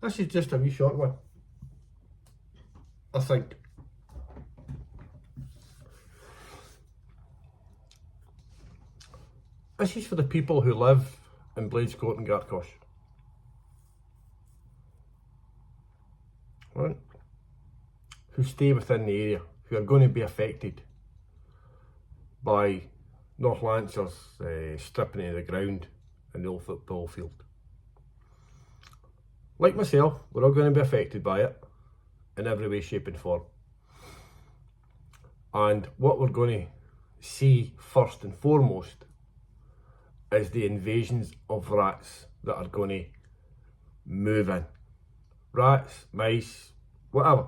This is just a wee short one, I think. This is for the people who live in Court and Gartcosh. Right? Who stay within the area, who are going to be affected by North Lancers stripping of the ground in the old football field. Like myself, we're all going to be affected by it in every way, shape and form. And what we're going to see first and foremost is the invasions of rats that are going to move in. Rats, mice, whatever.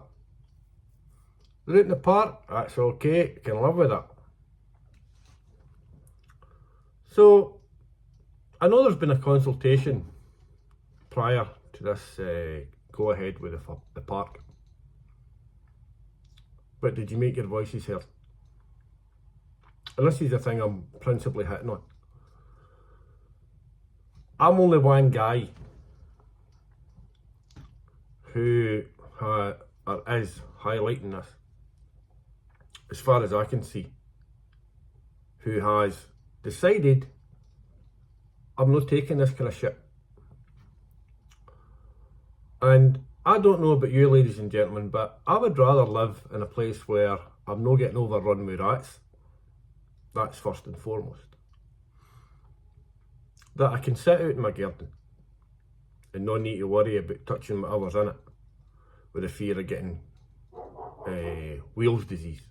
They're out in the park, that's okay, you can live with it. So, I know there's been a consultation prior to this go ahead with the park. But did you make your voices heard? And this is the thing I'm principally hitting on. I'm only one guy who is highlighting this, as far as I can see, who has decided I'm not taking this kind of shit. And I don't know about you, ladies and gentlemen, but I would rather live in a place where I'm not getting overrun with rats. That's first and foremost. That I can sit out in my garden and not need to worry about touching whatever's in it with the fear of getting wheals disease.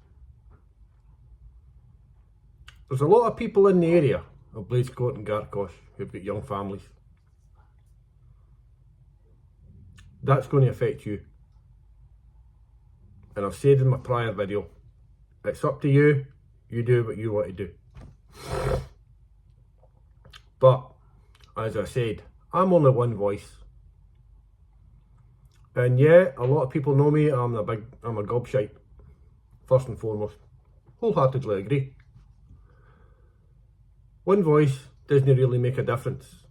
There's a lot of people in the area of Court and Gartcosh who've got young families. That's going to affect you. And I've said in my prior video, it's up to you, you do what you want to do. But, as I said, I'm only one voice. And yeah, a lot of people know me, I'm a gobshite, first and foremost. Wholeheartedly agree. One voice doesn't really make a difference.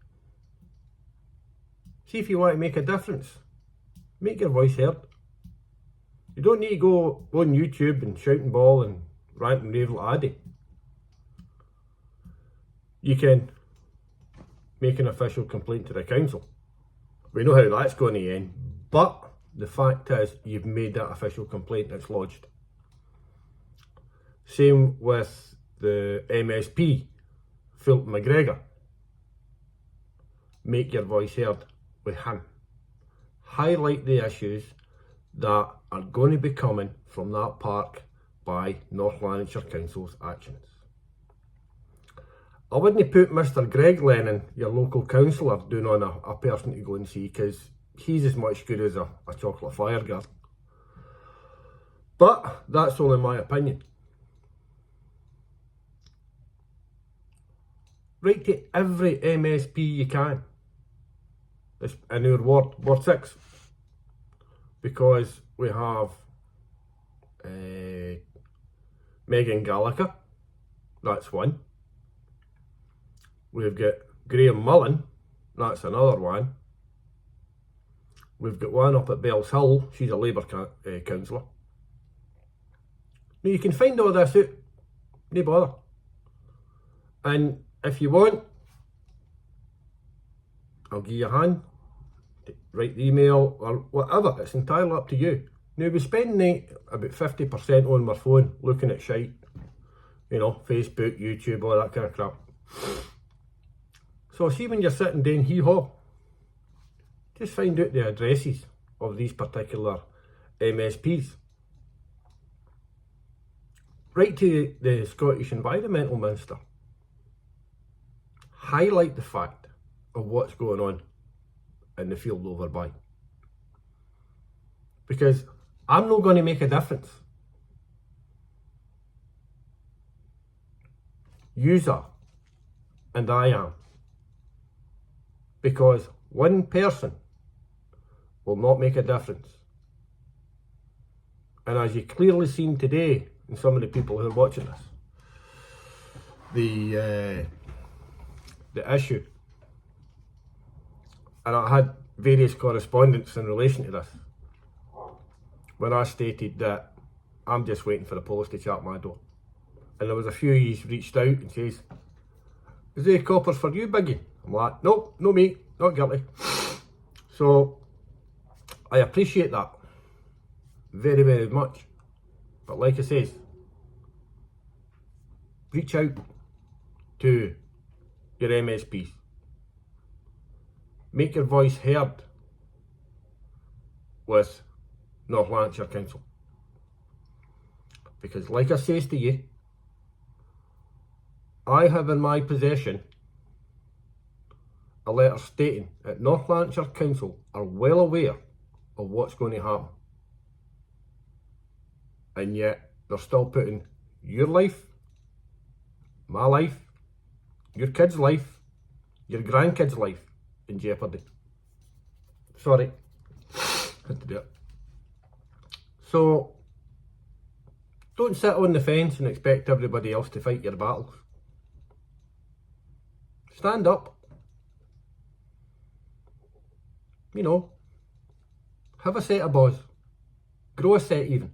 See, if you want to make a difference, make your voice heard. You don't need to go on YouTube and shout and bawl and rant and rave like Addy. You can make an official complaint to the council. We know how that's going to end, but the fact is you've made that official complaint and it's lodged. Same with the MSP, Philip McGregor. Make your voice heard with him. Highlight the issues that are going to be coming from that park by North Lanarkshire Council's actions. I wouldn't put Mr. Greg Lennon, your local councillor, doing on a person to go and see, because he's as much good as a chocolate fireguard. But that's only my opinion. Write to every MSP you can in our Ward 6, because we have Megan Gallagher, that's one. We've got Graham Mullen, that's another one. We've got one up at Bells Hill, she's a Labour councillor. Now you can find all this out, no bother. And if you want, I'll give you a hand, write the email or whatever, it's entirely up to you. Now we spend about 50% on my phone looking at shite, you know, Facebook, YouTube, all that kind of crap. So see, when you're sitting doing hee-haw, just find out the addresses of these particular MSPs. Write to the Scottish Environmental Minister. Highlight the fact of what's going on in the field over by. Because I'm not going to make a difference. You are, and I am. Because one person will not make a difference. And as you've clearly seen today, and some of the people who are watching this, the issue, and I had various correspondence in relation to this, when I stated that I'm just waiting for the police to chat my door. And there was a few of you reached out and says, is there coppers for you, Biggie? I'm like, nope, no me, not guilty. So I appreciate that very, very much. But like I says, reach out to your MSPs. Make your voice heard with North Lanarkshire Council. Because like I says to you, I have in my possession a letter stating that North Lanarkshire Council are well aware of what's going to happen. And yet they're still putting your life, my life, your kid's life, your grandkid's life in jeopardy. Sorry, had to do it. So don't sit on the fence and expect everybody else to fight your battles. Stand up. You know, have a set of balls. Grow a set even.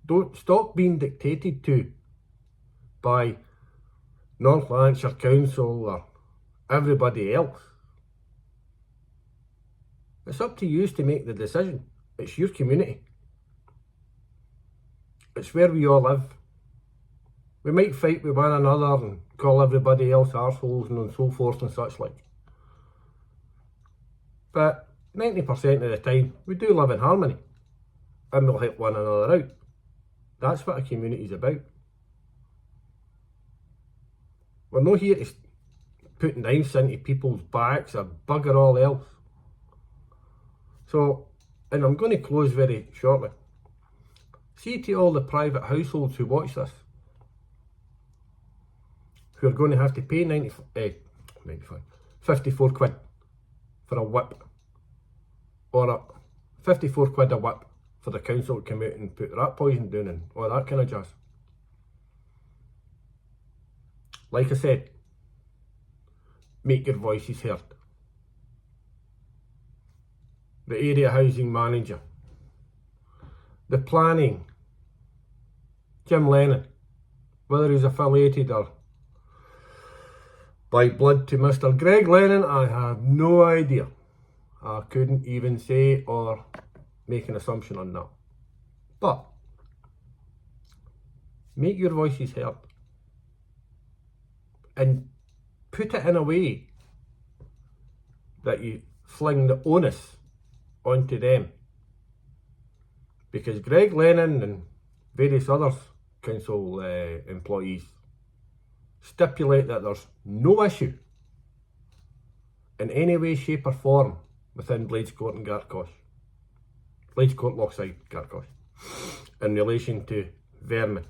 Don't stop being dictated to by North Lanarkshire Council or everybody else. It's up to you to make the decision. It's your community. It's where we all live. We might fight with one another and call everybody else arseholes and so forth and such like. But 90% of the time, we do live in harmony and we'll help one another out. That's what a community is about. We're not here to put knives into people's backs or bugger all else. So, and I'm going to close very shortly. See to all the private households who watch this, who are going to have to pay 54 quid for a whip, or 54 quid a whip for the council to come out and put rat poison down and all that kind of jazz. Like I said, make your voices heard. The area housing manager, the planning, Jim Lennon, whether he's affiliated or by blood to Mr. Greg Lennon, I have no idea. I couldn't even say or make an assumption on that. But make your voices heard and put it in a way that you fling the onus onto them. Because Greg Lennon and various other council employees stipulate that there's no issue in any way, shape or form within Blades Court and Gartcosh. Blades Court, Lochside, Gartcosh, in relation to vermin.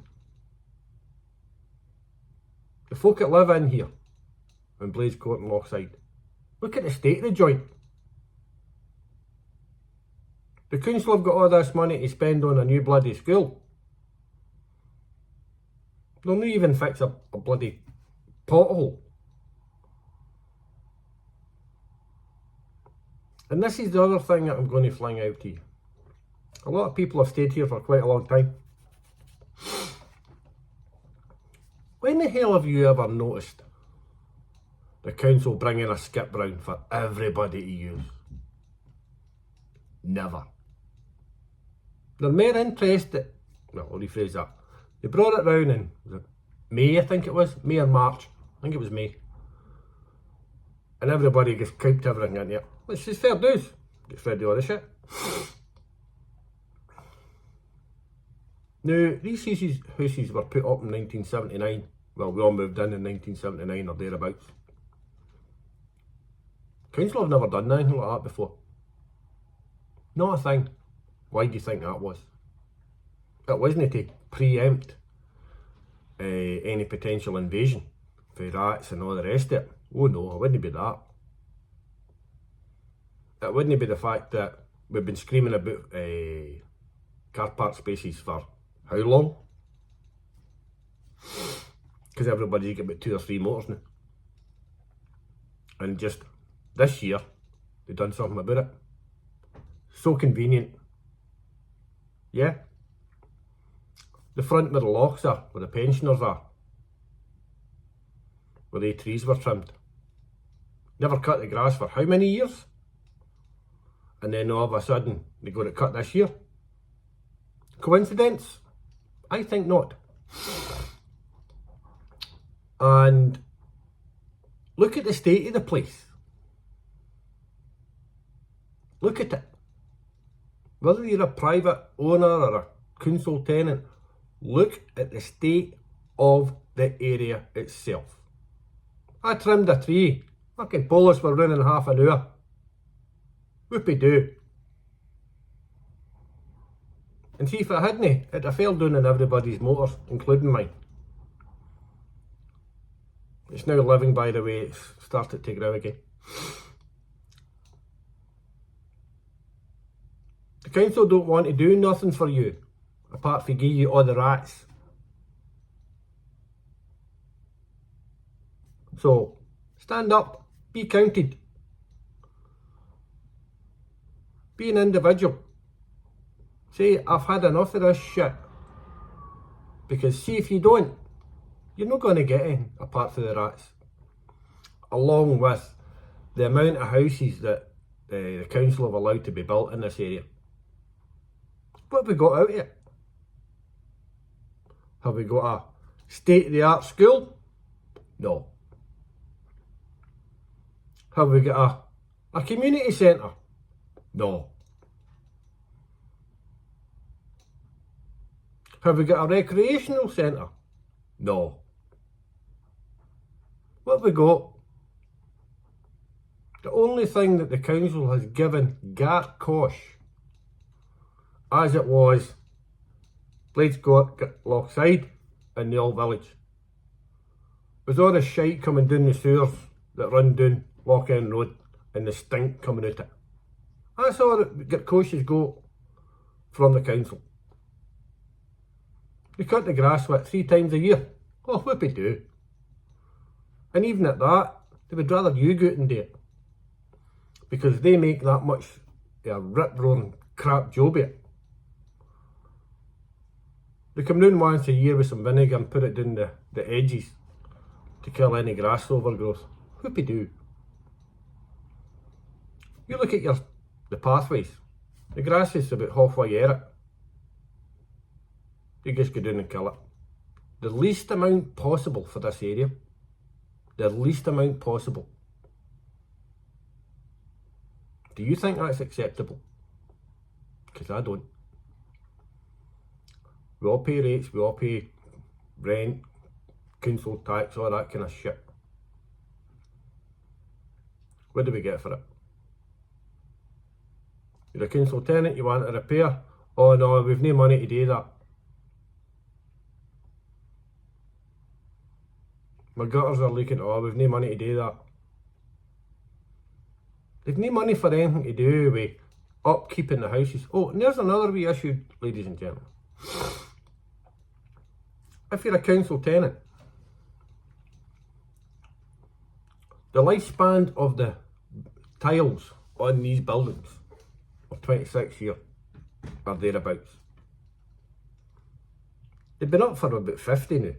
The folk that live in here, in Blades Court and Lochside, look at the state of the joint. The council have got all this money to spend on a new bloody school. They'll not even fix a bloody pothole. And this is the other thing that I'm going to fling out to you. A lot of people have stayed here for quite a long time. When the hell have you ever noticed the council bringing a skip round for everybody to use? Never. They're more interested, well, I'll rephrase that. They brought it round in, was it May, I think it was? May or March. I think it was May. And everybody just cooped everything in here. Which is fair dues. Gets rid of all the shit. Now, these houses were put up in 1979. Well, we all moved in 1979 or thereabouts. Council have never done anything like that before. Not a thing. Why do you think that was? It wasn't to preempt any potential invasion for rats and all the rest of it. Oh no, it wouldn't be that. It wouldn't be the fact that we've been screaming about car park spaces for how long? Because everybody's got about 2 or 3 motors now. And just this year they've done something about it. So convenient. Yeah. The front where the lochs are, where the pensioners are, where the trees were trimmed. Never cut the grass for how many years? And then all of a sudden they got it cut this year. Coincidence? I think not. And look at the state of the place. Look at it. Whether you're a private owner or a council tenant, look at the state of the area itself. I trimmed a tree. Fucking polish were running half an hour. Whoopie-doo. And see, if it hadn't, it'd have fell down on everybody's motors, including mine. It's now living, by the way, it's started to grow again. The council don't want to do nothing for you, apart from give you all the rats. So, stand up, be counted. Be an individual. Say, I've had enough of this shit. Because see, if you don't, you're not going to get in, apart from the rats. Along with the amount of houses that the council have allowed to be built in this area. What have we got out of it? Have we got a state-of-the-art school? No. Have we got a community centre? No. Have we got a recreational centre? No. What have we got? The only thing that the council has given Gartcosh, as it was lochside in the old village, was all the shite coming down the sewers that run down Loch End Road and the stink coming out it. That's all that Gartcosh has got from the council. They cut the grass, what, 3 times a year? Oh, whoopie-doo. And even at that, they would rather you go out and do it. Because they make that much rip-roaring crap job of it. They come round once a year with some vinegar and put it down the edges to kill any grass overgrowth. Whoopie-doo. You look at the pathways. The grass is about halfway at it. You just go down and kill it. The least amount possible for this area. The least amount possible. Do you think that's acceptable? Because I don't. We all pay rates, we all pay rent, council tax, all that kind of shit. What do we get for it? You're a council tenant, you want a repair? Oh no, we've no money to do that. My gutters are leaking, oh we've no money to do that. They've no money for anything to do with upkeep in the houses. Oh, and there's another wee issue, ladies and gentlemen. If you're a council tenant, the lifespan of the tiles on these buildings are 26 years or thereabouts. They've been up for about 50 now.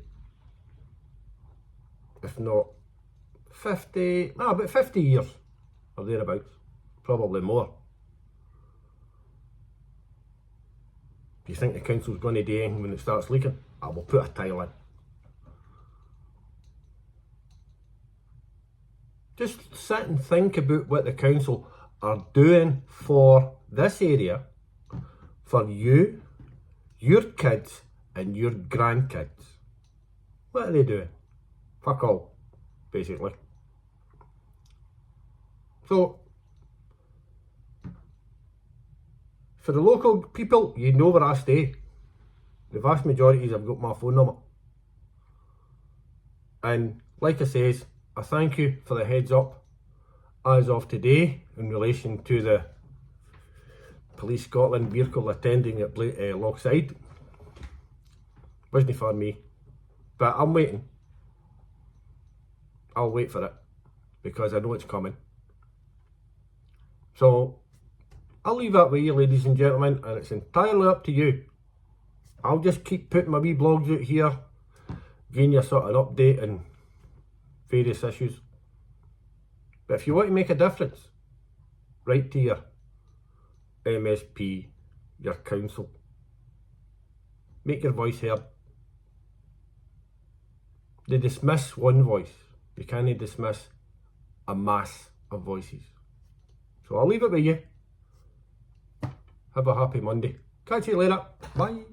If not 50, no, about 50 years or thereabouts, probably more. Do you think the council's going to do anything when it starts leaking? I will put a tile in. Just sit and think about what the council are doing for this area, for you, your kids and your grandkids. What are they doing? Fuck all, basically. So, for the local people, you know where I stay. The vast majority have got my phone number. And like I says, I thank you for the heads up as of today in relation to the Police Scotland vehicle attending at Lochside. Wasn't for me, but I'm waiting. I'll wait for it because I know it's coming. So I'll leave that with you, ladies and gentlemen, and it's entirely up to you. I'll just keep putting my wee blogs out here, giving you sort of an update on various issues. But if you want to make a difference, write to your MSP, your council. Make your voice heard. They dismiss one voice. You can't dismiss a mass of voices. So I'll leave it with you. Have a happy Monday. Catch you later. Bye.